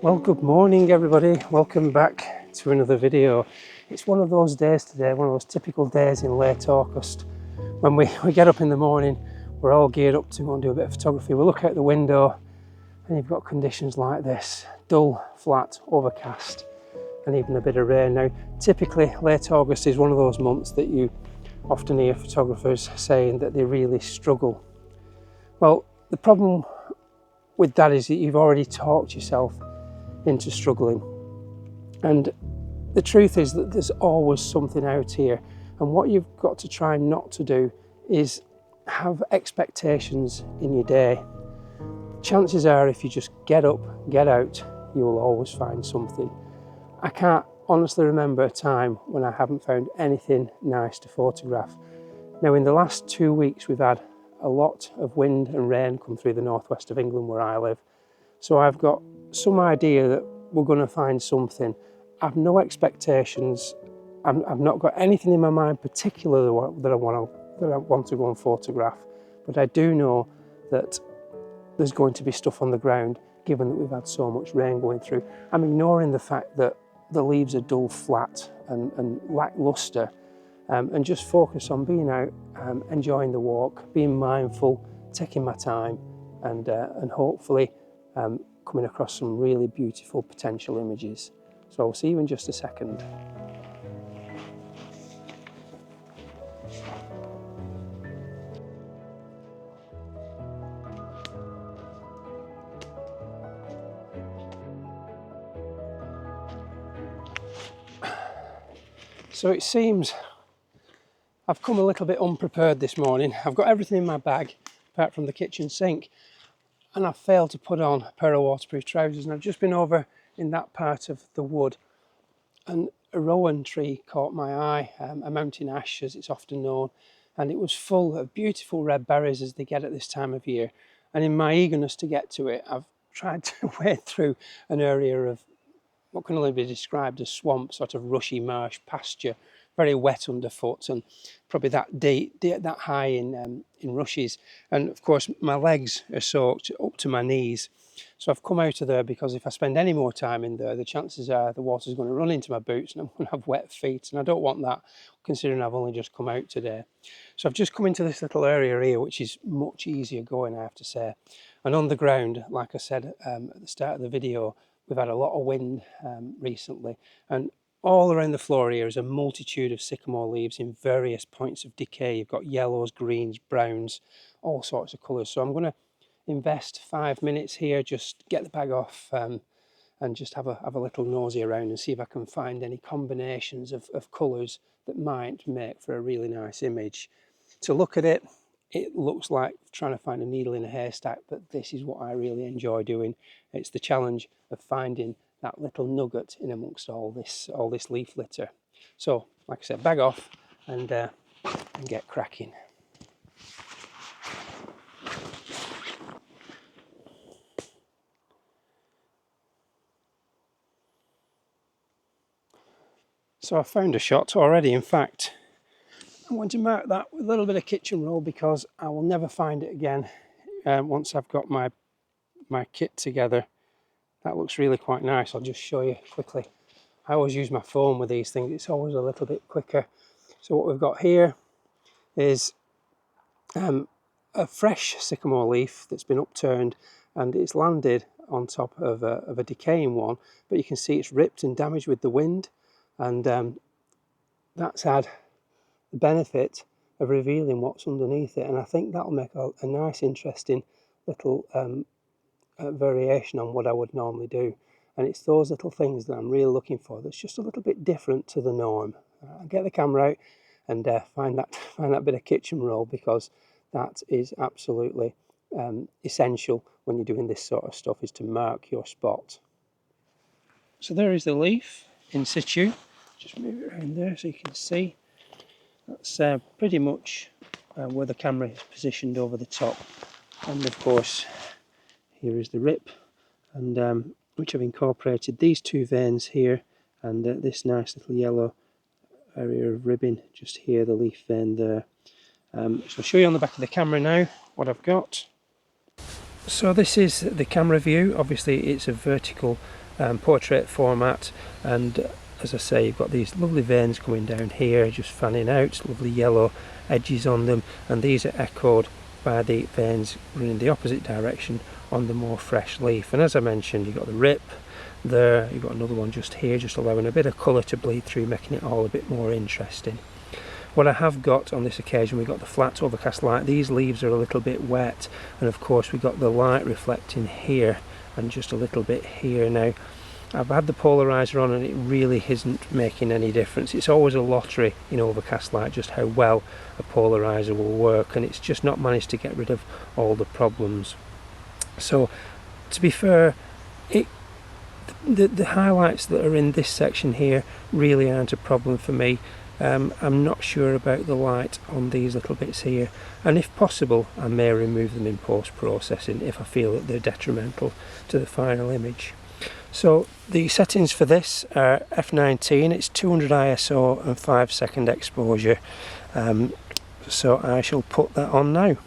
Well, good morning everybody, welcome back to another video. It's one of those days today, one of those typical days in late August when we get up in the morning, we're all geared up to go and do a bit of photography. We look out the window and you've got conditions like this, dull, flat, overcast and even a bit of rain. Now typically late August is one of those months that you often hear photographers saying that they really struggle. Well, the problem with that is that you've already talked yourself into struggling, and the truth is that there's always something out here, and what you've got to try not to do is have expectations in your day. Chances are if you just get up, get out, you will always find something. I can't honestly remember a time when I haven't found anything nice to photograph. Now in the last 2 weeks we've had a lot of wind and rain come through the northwest of England where I live, so I've got some idea that we're going to find something. I've no expectations. I've not got anything in my mind particularly that I want to go and photograph, but I do know that there's going to be stuff on the ground given that we've had so much rain going through. I'm ignoring the fact that the leaves are dull, flat and lack lustre, and just focus on being out, enjoying the walk, being mindful, taking my time, and hopefully coming across some really beautiful potential images. So I'll see you in just a second. So it seems I've come a little bit unprepared this morning. I've got everything in my bag apart from the kitchen sink, and I've failed to put on a pair of waterproof trousers, and I've just been over in that part of the wood and a rowan tree caught my eye, a mountain ash as it's often known, and it was full of beautiful red berries as they get at this time of year. And in my eagerness to get to it, I've tried to wade through an area of what can only be described as swamp, sort of rushy marsh pasture, very wet underfoot, and probably that high in rushes. And of course, my legs are soaked up to my knees. So I've come out of there because if I spend any more time in there, the chances are the water's going to run into my boots and I'm going to have wet feet. And I don't want that, considering I've only just come out today. So I've just come into this little area here, which is much easier going, I have to say. And on the ground, like I said at the start of the video, we've had a lot of wind recently, and all around the floor here is a multitude of sycamore leaves in various points of decay. You've got yellows, greens, browns, all sorts of colours. So I'm going to invest 5 minutes here, just get the bag off and just have a little nosy around and see if I can find any combinations of colours that might make for a really nice image. To look at it, it looks like trying to find a needle in a haystack, but this is what I really enjoy doing. It's the challenge of finding that little nugget in amongst all this leaf litter. So, like I said, bag off and get cracking. So I found a shot already. In fact, I'm going to mark that with a little bit of kitchen roll because I will never find it again once I've got my kit together. That looks really quite nice. I'll just show you quickly. I always use my phone with these things. It's always a little bit quicker. So what we've got here is a fresh sycamore leaf that's been upturned and it's landed on top of a decaying one, but you can see it's ripped and damaged with the wind, and that's had the benefit of revealing what's underneath it, and I think that'll make a nice interesting little variation on what I would normally do. And it's those little things that I'm really looking for that's just a little bit different to the norm. I'll get the camera out and find that bit of kitchen roll, because that is absolutely essential when you're doing this sort of stuff, is to mark your spot. So there is the leaf in situ. Just move it around there so you can see. That's pretty much where the camera is positioned over the top. And of course, here is the rip, and which I've incorporated these two veins here and this nice little yellow area of ribbon just here, the leaf vein there. So I'll show you on the back of the camera now what I've got. So this is the camera view. Obviously it's a vertical portrait format, and as I say, you've got these lovely veins coming down here, just fanning out, lovely yellow edges on them, and these are echoed by the veins running the opposite direction on the more fresh leaf. And as I mentioned, you've got the rip there, you've got another one just here, just allowing a bit of colour to bleed through, making it all a bit more interesting. What I have got on this occasion, we've got the flat overcast light. These leaves are a little bit wet, and of course we've got the light reflecting here and just a little bit here. Now I've had the polarizer on and it really isn't making any difference. It's always a lottery in overcast light just how well a polarizer will work, and it's just not managed to get rid of all the problems. So to be fair, the highlights that are in this section here really aren't a problem for me. I'm not sure about the light on these little bits here, and if possible I may remove them in post-processing if I feel that they're detrimental to the final image. So the settings for this are f19, it's 200 ISO and 5-second exposure, so I shall put that on now.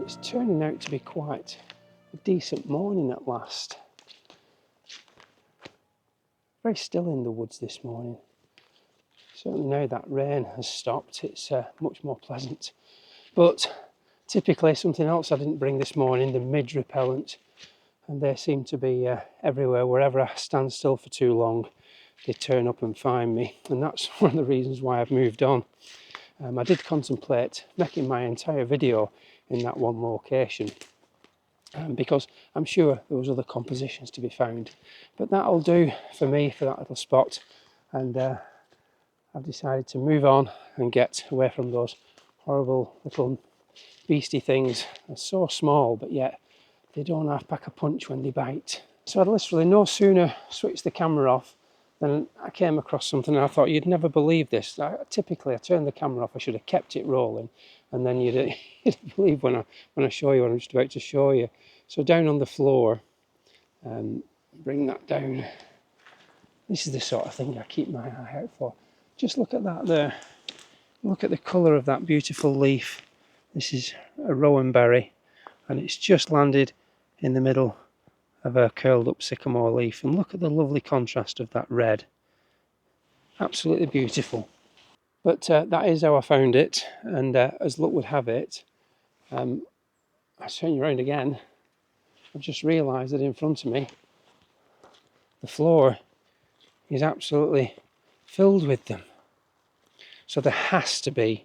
It's turning out to be quite a decent morning at last. Very still in the woods this morning. Certainly now that rain has stopped, it's much more pleasant. But typically something else I didn't bring this morning, the midge repellent, and they seem to be everywhere. Wherever I stand still for too long, they turn up and find me, and that's one of the reasons why I've moved on. I did contemplate making my entire video in that one location, because I'm sure there was other compositions to be found, but that'll do for me for that little spot. And I've decided to move on and get away from those horrible little beastie things. They're so small, but yet they don't half pack a punch when they bite. So I'd literally no sooner switched the camera off than I came across something and I thought, you'd never believe this. Typically I turn the camera off, I should have kept it rolling, and then you'd believe when I show you what I'm just about to show you. So down on the floor, bring that down. This is the sort of thing I keep my eye out for. Just look at that there. Look at the colour of that beautiful leaf. This is a rowan berry, and it's just landed in the middle of a curled up sycamore leaf, and look at the lovely contrast of that red. Absolutely beautiful. But that is how I found it, and as luck would have it, I turn you around again, I've just realised that in front of me the floor is absolutely filled with them. So there has to be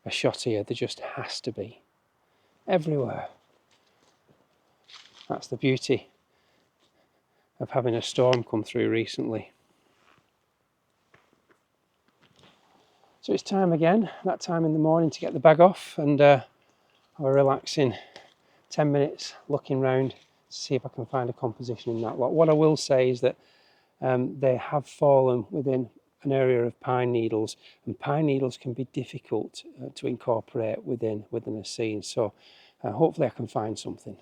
a shot here, there just has to be. Everywhere. That's the beauty of having a storm come through recently. So it's time again, that time in the morning, to get the bag off and have a relaxing 10 minutes looking round to see if I can find a composition in that lot. What I will say is that they have fallen within an area of pine needles, and pine needles can be difficult to incorporate within a scene, so hopefully I can find something.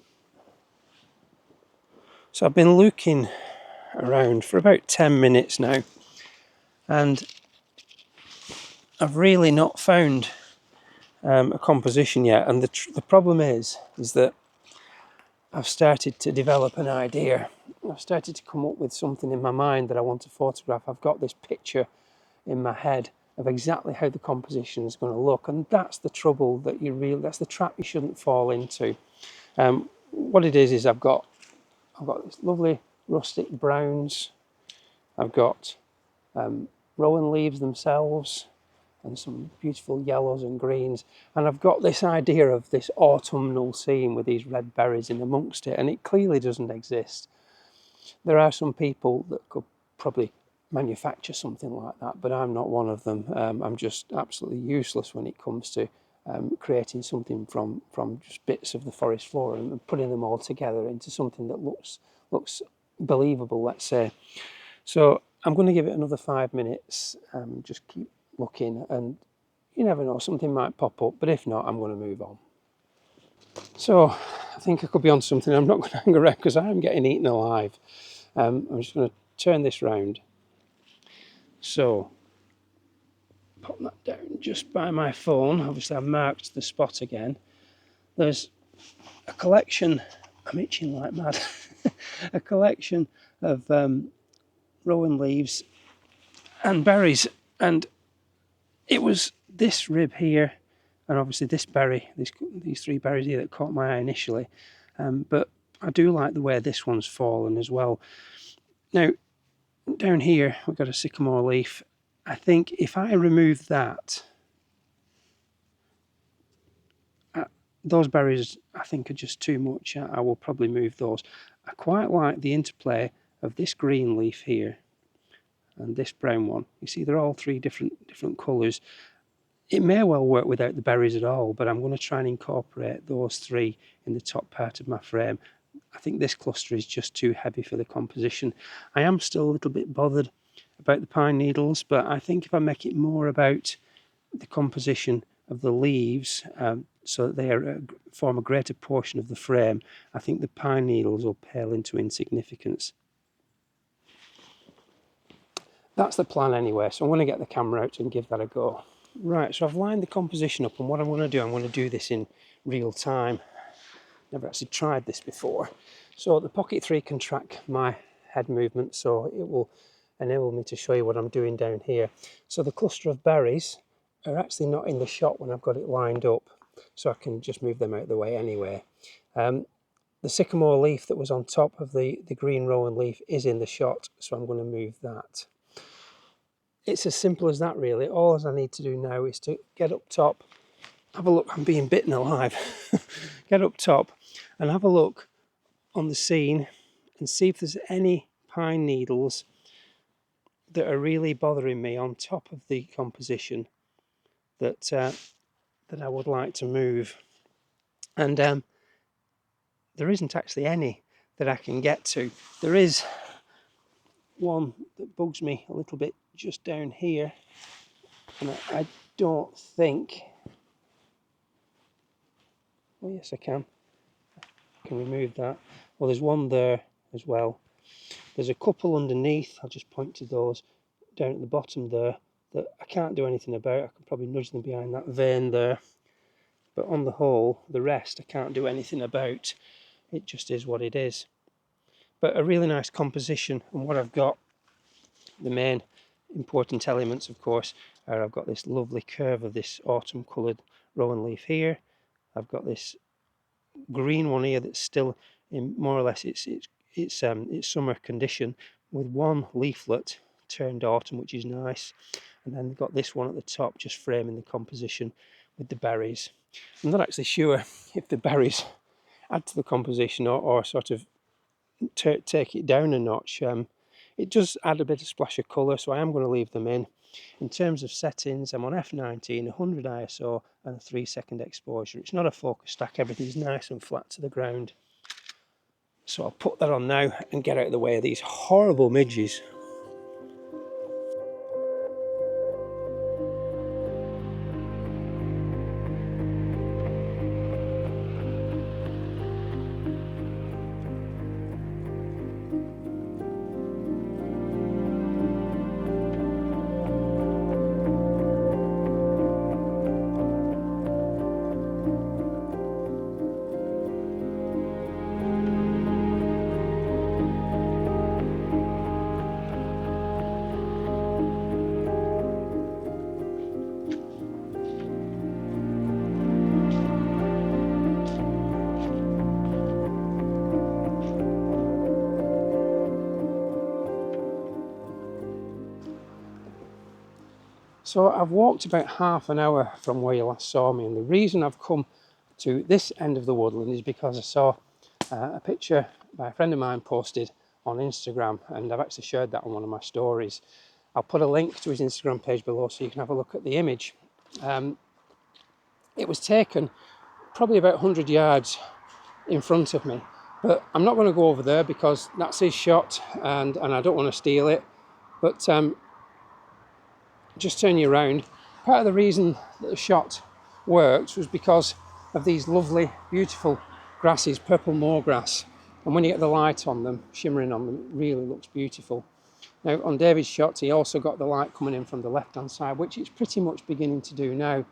So I've been looking around for about 10 minutes now, and I've really not found a composition yet, and the problem is that I've started to develop an idea. I've started to come up with something in my mind that I want to photograph. I've got this picture in my head of exactly how the composition is going to look, and that's the trouble that that's the trap you shouldn't fall into. What it is I've got this lovely rustic browns, I've got rowan leaves themselves, and some beautiful yellows and greens, and I've got this idea of this autumnal scene with these red berries in amongst it, and it clearly doesn't exist. There are some people that could probably manufacture something like that, but I'm not one of them. I'm just absolutely useless when it comes to creating something from just bits of the forest floor and putting them all together into something that looks believable, let's say. So I'm going to give it another 5 minutes, just keep looking, and you never know, something might pop up, but if not, I'm going to move on. So I think I could be on something. I'm not going to hang around because I am getting eaten alive. I'm just going to turn this round. So put that down just by my phone. Obviously I've marked the spot again. There's a collection, I'm itching like mad, a collection of rowan leaves and berries, and it was this rib here and obviously this berry, these three berries here that caught my eye initially, but I do like the way this one's fallen as well. Now down here we've got a sycamore leaf. I think if I remove that, those berries I think are just too much. I will probably move those. I quite like the interplay of this green leaf here and this brown one. You see they're all three different colours. It may well work without the berries at all, but I'm going to try and incorporate those three in the top part of my frame. I think this cluster is just too heavy for the composition. I am still a little bit bothered about the pine needles, but I think if I make it more about the composition of the leaves, so that they form a greater portion of the frame, I think the pine needles will pale into insignificance. That's the plan anyway, so I'm going to get the camera out and give that a go. Right, so I've lined the composition up, and what I'm going to do this in real time. Never actually tried this before. So the Pocket 3 can track my head movement, so it will enable me to show you what I'm doing down here. So the cluster of berries are actually not in the shot when I've got it lined up, so I can just move them out of the way anyway. The sycamore leaf that was on top of the green rowan leaf is in the shot, so I'm going to move that. It's as simple as that really. All I need to do now is to get up top, have a look. I'm being bitten alive. Get up top and have a look on the scene and see if there's any pine needles that are really bothering me on top of the composition that that I would like to move. And there isn't actually any that I can get to. There is one that bugs me a little bit just down here, and I don't think, oh yes I can remove that. Well, there's one there as well. There's a couple underneath, I'll just point to those down at the bottom there that I can't do anything about. I could probably nudge them behind that vein there, but on the whole, the rest I can't do anything about. It just is what it is. But a really nice composition, and what I've got, the main important elements of course are I've got this lovely curve of this autumn coloured rowan leaf here. I've got this green one here that's still in more or less its summer condition, with one leaflet turned autumn, which is nice, and then got this one at the top just framing the composition with the berries. I'm not actually sure if the berries add to the composition or sort of take it down a notch. It does add a bit of splash of colour, so I am going to leave them in. In terms of settings, I'm on f19, 100 ISO and a 3-second exposure. It's not a focus stack, everything's nice and flat to the ground. So I'll put that on now and get out of the way of these horrible midges. So I've walked about half an hour from where you last saw me, and the reason I've come to this end of the woodland is because I saw a picture by a friend of mine posted on Instagram, and I've actually shared that on one of my stories. I'll put a link to his Instagram page below so you can have a look at the image. It was taken probably about 100 yards in front of me, but I'm not going to go over there because that's his shot and I don't want to steal it. But just turn you around. Part of the reason that the shot worked was because of these lovely, beautiful grasses, purple moorgrass, and when you get the light on them, shimmering on them, it really looks beautiful. Now on David's shots, he also got the light coming in from the left-hand side, which it's pretty much beginning to do now.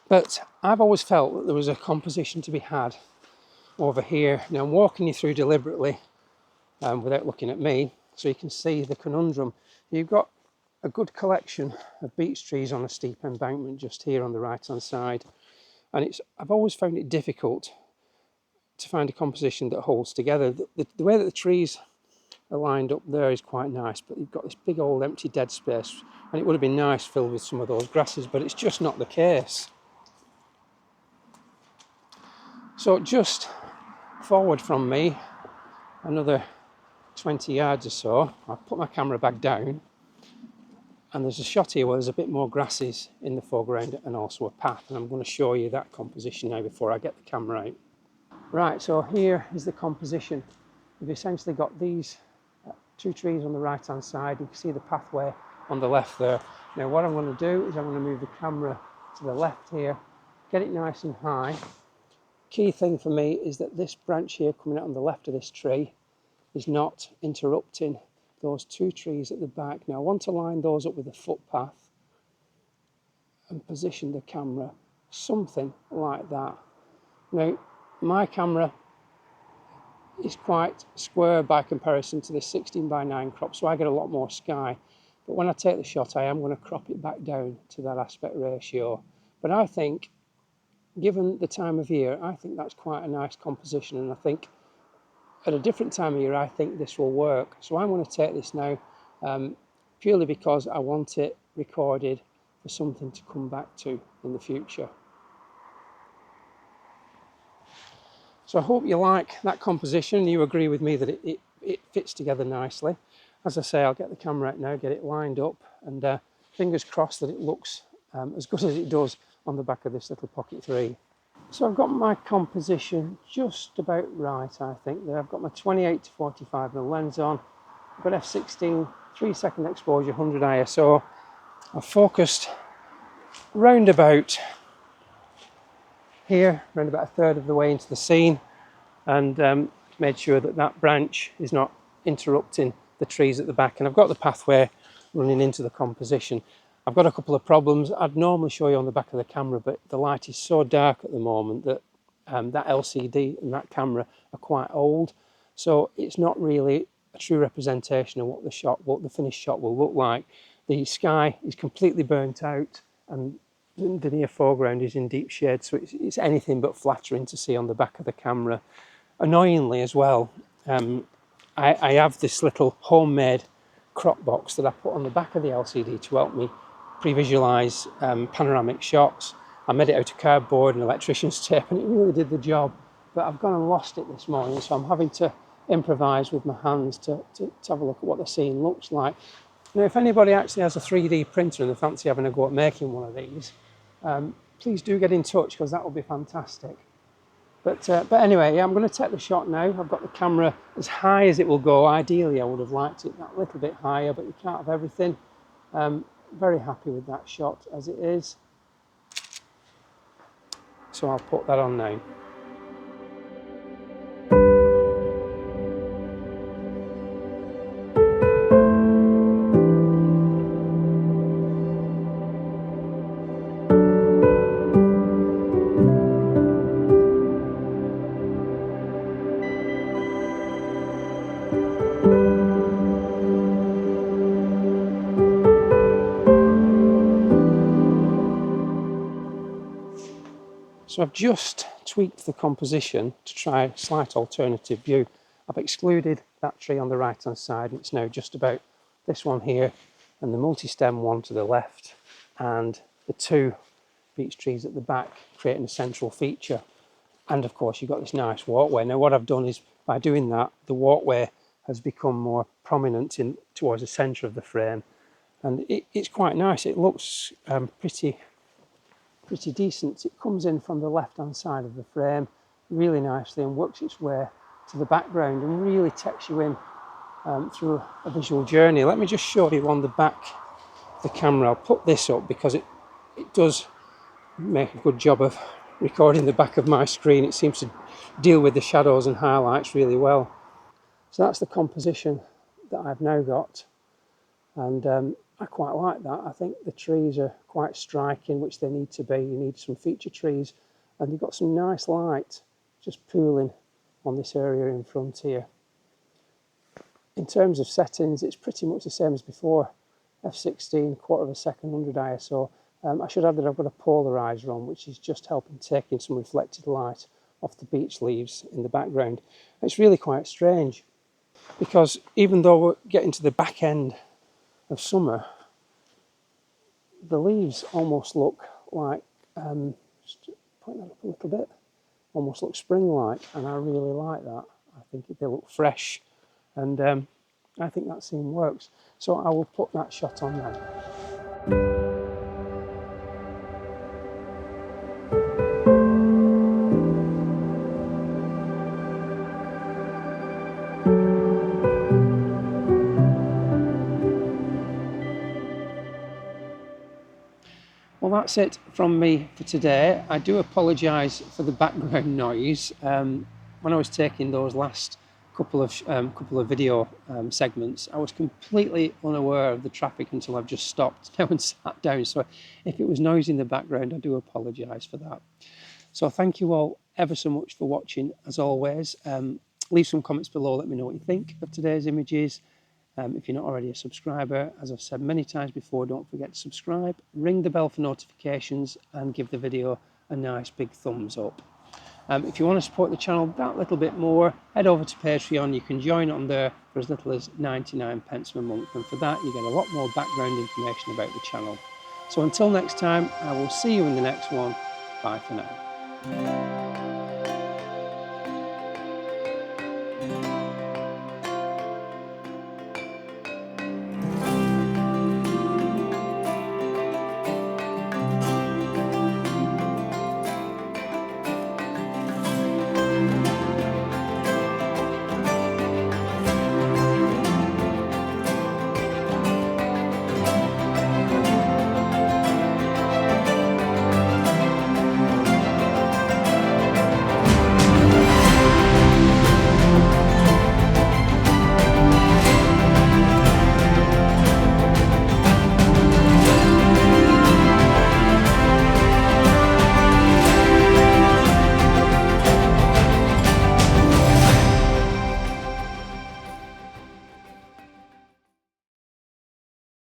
But I've always felt that there was a composition to be had over here. Now I'm walking you through deliberately without looking at me, so you can see the conundrum. You've got a good collection of beech trees on a steep embankment just here on the right-hand side. And I've always found it difficult to find a composition that holds together. The way that the trees are lined up there is quite nice, but you've got this big old empty dead space, and it would have been nice filled with some of those grasses, but it's just not the case. So just forward from me, another 20 yards or so, I'll put my camera back down, and there's a shot here where there's a bit more grasses in the foreground and also a path, and I'm going to show you that composition now before I get the camera out. Right, so here is the composition. We've essentially got these two trees on the right hand side. You can see the pathway on the left there. Now what I'm going to do is I'm going to move the camera to the left here, get it nice and high. Key thing for me is that this branch here coming out on the left of this tree is not interrupting those two trees at the back. Now I want to line those up with a footpath and position the camera something like that. Now my camera is quite square by comparison to this 16:9 crop, so I get a lot more sky. But when I take the shot, I am going to crop it back down to that aspect ratio. But I think, given the time of year, I think that's quite a nice composition, and I think at a different time of year, I think this will work. So I'm going to take this now, purely because I want it recorded for something to come back to in the future. So I hope you like that composition. You agree with me that it fits together nicely. As I say, I'll get the camera out now, get it lined up, and fingers crossed that it looks as good as it does on the back of this little Pocket 3. So I've got my composition just about right, I think. There I've got my 28 to 45mm lens on. I've got f/16, 3-second exposure, 100 ISO. I've focused round about here, around about a third of the way into the scene, and made sure that that branch is not interrupting the trees at the back. And I've got the pathway running into the composition. I've got a couple of problems. I'd normally show you on the back of the camera, but the light is so dark at the moment that that LCD and that camera are quite old, so it's not really a true representation of what the finished shot will look like. The sky is completely burnt out, and the near foreground is in deep shade, so it's anything but flattering to see on the back of the camera. Annoyingly as well, I have this little homemade crop box that I put on the back of the LCD to help me pre-visualise panoramic shots. I made it out of cardboard and electrician's tape, and it really did the job, but I've gone and lost it this morning, so I'm having to improvise with my hands to have a look at what the scene looks like. Now, if anybody actually has a 3D printer and they fancy having a go at making one of these, please do get in touch, because that will be fantastic. But anyway, yeah, I'm going to take the shot now. I've got the camera as high as it will go. Ideally, I would have liked it that little bit higher, but you can't have everything. Very happy with that shot as it is. So I'll put that on now. So I've just tweaked the composition to try a slight alternative view. I've excluded that tree on the right hand side, and it's now just about this one here and the multi-stem one to the left, and the two beech trees at the back, creating a central feature. And of course you've got this nice walkway. Now what I've done is, by doing that, the walkway has become more prominent towards the centre of the frame, and it's quite nice. It looks pretty decent. It comes in from the left hand side of the frame really nicely and works its way to the background and really takes you in through a visual journey. Let me just show you on the back of the camera. I'll put this up because it does make a good job of recording the back of my screen. It seems to deal with the shadows and highlights really well. So that's the composition that I've now got, and I quite like that. I think the trees are quite striking, which they need to be. You need some feature trees, and you've got some nice light just pooling on this area in front here. In terms of settings, it's pretty much the same as before. F16, quarter of a second, 100 ISO. I should add that I've got a polarizer on, which is just helping taking some reflected light off the beech leaves in the background. It's really quite strange, because even though we're getting to the back end of summer, the leaves almost look like, just point that up a little bit, almost look spring-like, and I really like that. I think they look fresh, and I think that scene works. So I will put that shot on now. Well, that's it from me for today. I do apologise for the background noise. When I was taking those last couple of video segments, I was completely unaware of the traffic until I've just stopped now and sat down. So if it was noisy in the background, I do apologise for that. So thank you all ever so much for watching, as always. Leave some comments below, let me know what you think of today's images. If you're not already a subscriber, as I've said many times before, don't forget to subscribe, ring the bell for notifications, and give the video a nice big thumbs up. If you want to support the channel that little bit more, head over to Patreon. You can join on there for as little as 99 pence a month, and for that you get a lot more background information about the channel. So until next time, I will see you in the next one. Bye for now.